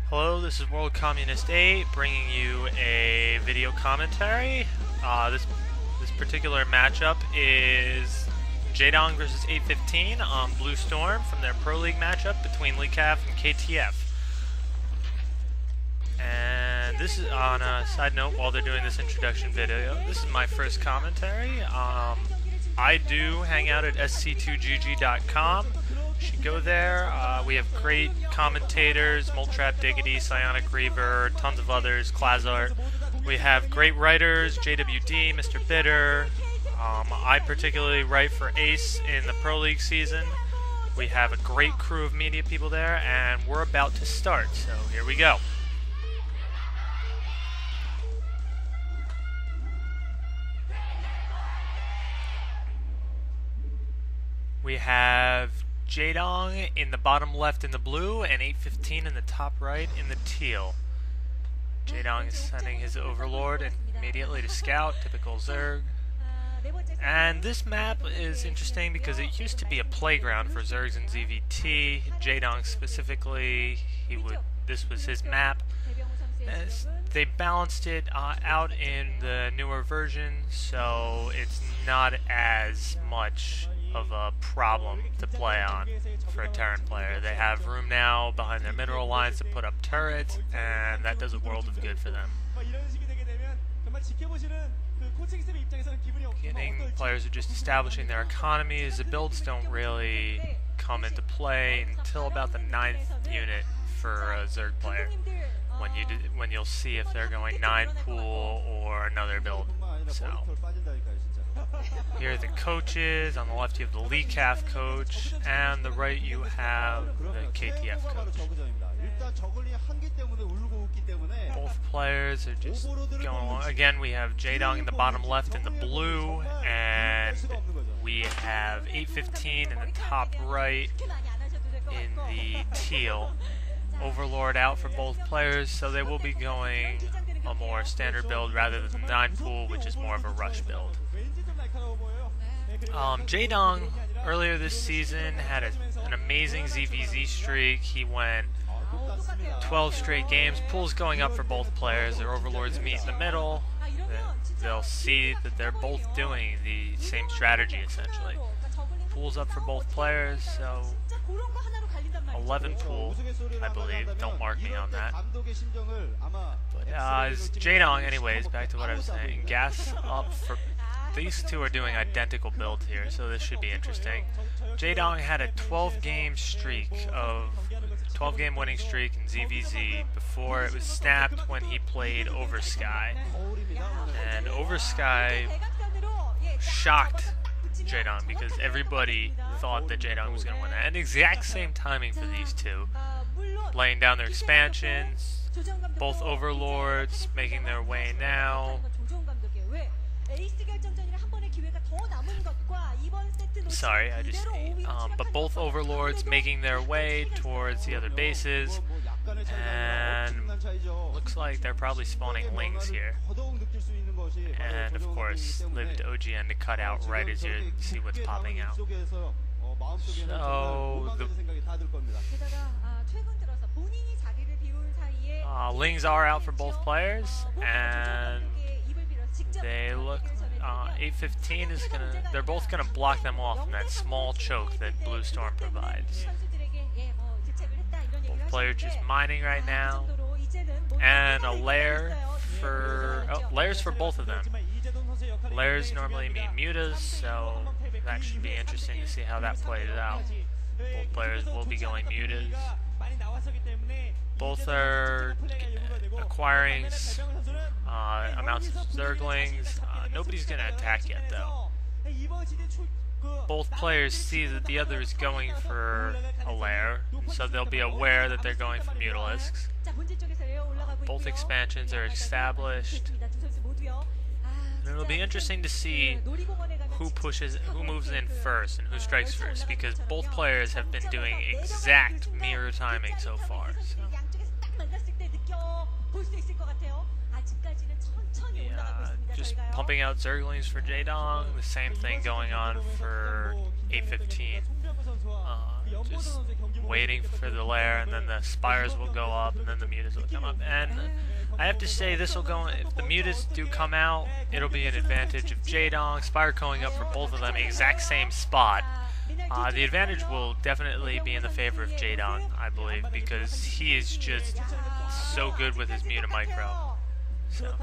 Hello, this is World Communist 8 bringing you a video commentary. This particular matchup is Jaedong versus 815 on Blue Storm from their Proleague matchup between Lecaf and KTF. And this is on a side note, while they're doing this introduction video, this is my first commentary. I do hang out at sc2gg.com. You should go there. We have great commentators, Moltrap Diggity, Psionic Reaver, tons of others, Klazart. We have great writers, JWD, Mr. Bitter. I particularly write for Ace in the Pro League season. We have a great crew of media people there, and we're about to start, so here we go. We have Jaedong in the bottom left in the blue and 815 in the top right in the teal. Jaedong is sending his overlord immediately to scout, typical Zerg. And this map is interesting because it used to be a playground for Zergs and ZVT. Jaedong specifically, this was his map. They balanced it out in the newer version, so it's not as much of a problem to play on for a Terran player. They have room now behind their mineral lines to put up turrets, and that does a world of good for them. Beginning, players are just establishing their economies. The builds don't really come into play until about the 9th unit for a Zerg player, when you'll see if they're going 9 pool or another build. So here are the coaches. On the left you have the Lecaf coach, and the right you have the KTF coach. Both players are just going along. Again, we have Jaedong in the bottom left in the blue, and we have 815 in the top right in the teal. Overlord out for both players, so they will be going a more standard build rather than the 9 pool, which is more of a rush build. Jaedong earlier this season had an amazing ZVZ streak. He went 12 straight games. Pool's going up for both players. Their overlords meet in the middle. They'll see that they're both doing the same strategy essentially. Pool's up for both players, so 11 pool, I believe. Don't mark me on that. But Jaedong, anyways, back to what I was saying. Gas up for... These two are doing identical builds here, so this should be interesting. Jaedong had a 12-game winning streak in ZVZ before it was snapped when he played Oversky. And Oversky shocked Jaedong because everybody thought that Jaedong was going to win that. And exact same timing for these two. Laying down their expansions, both overlords making their way now. Sorry, I just but both overlords making their way towards the other bases, and looks like they're probably spawning lings here. And of course, live to OGN to cut out right as you see what's popping out. So the lings are out for both players, and they look. 815 is they're both gonna block them off in that small choke that Blue Storm provides. Both players just mining right now, and a lair for lairs for both of them. Lairs normally mean mutas, so that should be interesting to see how that plays out. Both players will be going mutas. Both are acquiring amounts of Zerglings. Nobody's going to attack yet, though. Both players see that the other is going for a lair, so they'll be aware that they're going for Mutalisks. Both expansions are established. And it'll be interesting to see who moves in first and who strikes first, because both players have been doing exact mirror timing so far. So Yeah, just pumping out Zerglings for Jaedong. The same thing going on for 815. Just waiting for the lair, and then the spires will go up, and then the mutas will come up. And I have to say, this will go. If the mutas do come out, it'll be an advantage of Jaedong. Spire going up for both of them, exact same spot. The advantage will definitely be in the favor of Jaedong, I believe, because he is just so good with his muta micro. So,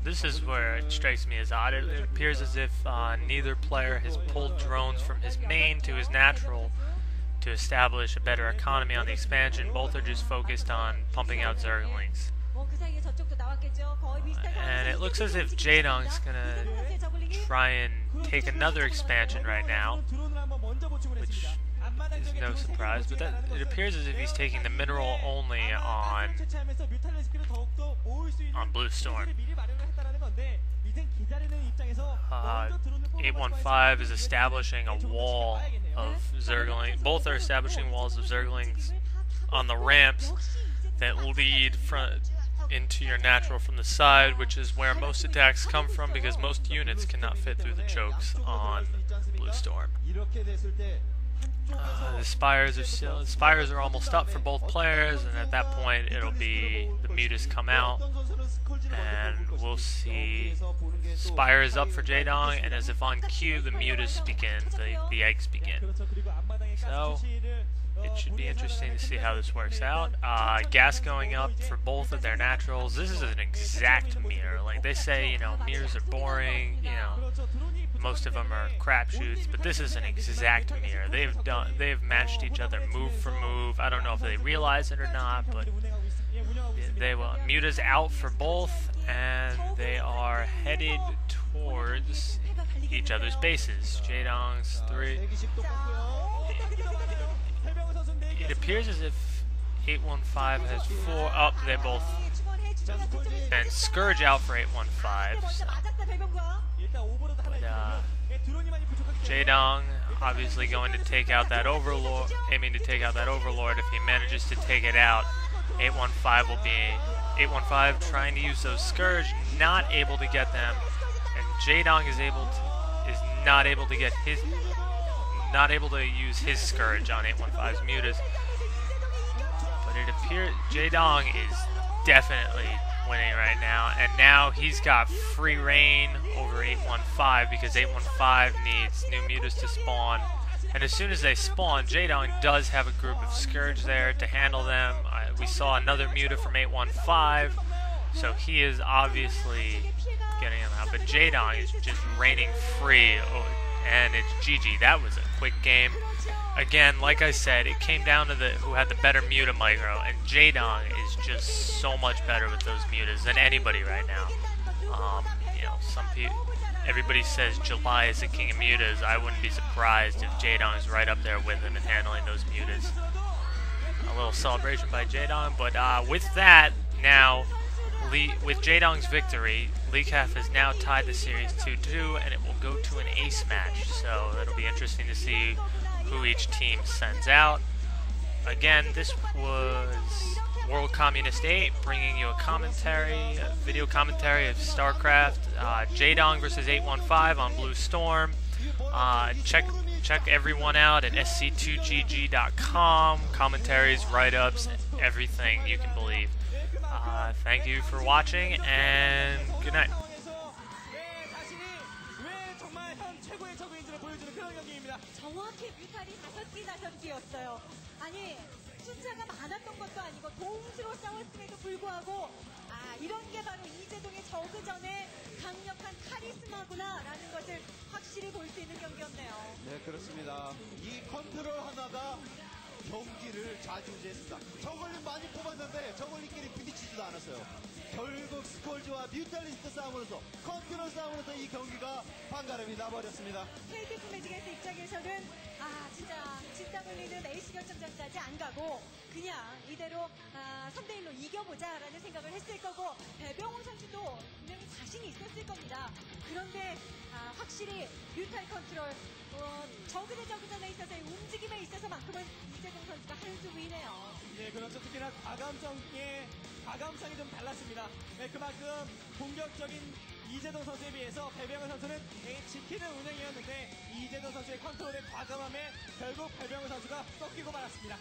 this is where it strikes me as odd. It appears as if neither player has pulled drones from his main to his natural to establish a better economy on the expansion. Both are just focused on pumping out Zerglings. And it looks as if Jaedong's gonna try and take another expansion right now, which is no surprise, but it appears as if he's taking the mineral only on Blue Storm. 815 is establishing a wall of Zerglings. Both are establishing walls of Zerglings on the ramps that lead into your natural from the side, which is where most attacks come from, because most units cannot fit through the chokes on Blue Storm. The spires are almost up for both players, and at that point it'll be the mutas come out, and we'll see spires up for Jaedong, and as if on cue the mutas begin, the eggs begin. So it should be interesting to see how this works out. Gas going up for both of their naturals. This is an exact mirror. Like they say, you know, mirrors are boring, you know, most of them are crapshoots, but this is an exact mirror. They've matched each other move for move. I don't know if they realize it or not, but they will. Muta's out for both, and they are headed towards each other's bases. Jaedong's 3. It appears as if 815 has 4 up. They both. And Scourge out for 815. So. Jaedong obviously going to take out that Overlord, aiming to take out that Overlord. If he manages to take it out, 815 will be 815 trying to use those Scourge, not able to get them, and Jaedong is not able to use his Scourge on 815's mutas. But it appears Jaedong is definitely winning right now, and now he's got free reign over 815 because 815 needs new mutas to spawn, and as soon as they spawn, Jaedong does have a group of Scourge there to handle them. We saw another muta from 815, so he is obviously getting them out, but Jaedong is just reigning free, and it's GG. That was a quick game. Again, like I said, it came down to who had the better muta micro, and Jaedong is just so much better with those mutas than anybody right now. You know, everybody says July is the king of mutas. I wouldn't be surprised if Jaedong is right up there with him and handling those mutas. A little celebration by Jaedong, but with that, now, with Jaedong's victory, Lecaf has now tied the series 2-2, and it will go to an ace match, so it'll be interesting to see who each team sends out. Again, this was World Communist 8, bringing you a video commentary of StarCraft. Jaedong versus 815 on Blue Storm. Check everyone out at sc2gg.com. Commentaries, write-ups, everything you can believe. Thank you for watching, and good night. 정확히 뮤탈이 5개나 전투였어요. 아니 숫자가 많았던 것도 아니고 동수로 싸웠음에도 불구하고 이런 게 바로 이재동의 저그전의 강력한 카리스마구나라는 것을 확실히 볼 수 있는 경기였네요. 네, 그렇습니다. 이 컨트롤 하나가 경기를 좌지우지했습니다. 저걸링 많이 뽑았는데 저걸링끼리 부딪히지도 않았어요. 결국 스콜지와 뮤탈리스트 싸움으로서 컨트롤 싸움으로서 이 경기가 판가름이 나버렸습니다. KTF 매직엔스 입장에서는 진짜 진땀 흘리는 에이스 결정전까지 안 가고 그냥 이대로 3대1로 이겨보자라는 생각을 했을 거고, 배병호 선수도 분명히 자신이 있었을 겁니다. 그런데 확실히 뮤탈 컨트롤 저그 대 저그전에 있어서의 움직임에 있어서만큼은 이재동 선수가 한숨을 같네요. 네, 그렇죠. 특히나 과감성이 좀 달랐습니다. 네, 그만큼 공격적인 이재동 선수에 비해서 배병호 선수는 지키는 운영이었는데 이재동 선수의 컨트롤의 과감함에 결국 배병호 선수가 꺾이고 말았습니다.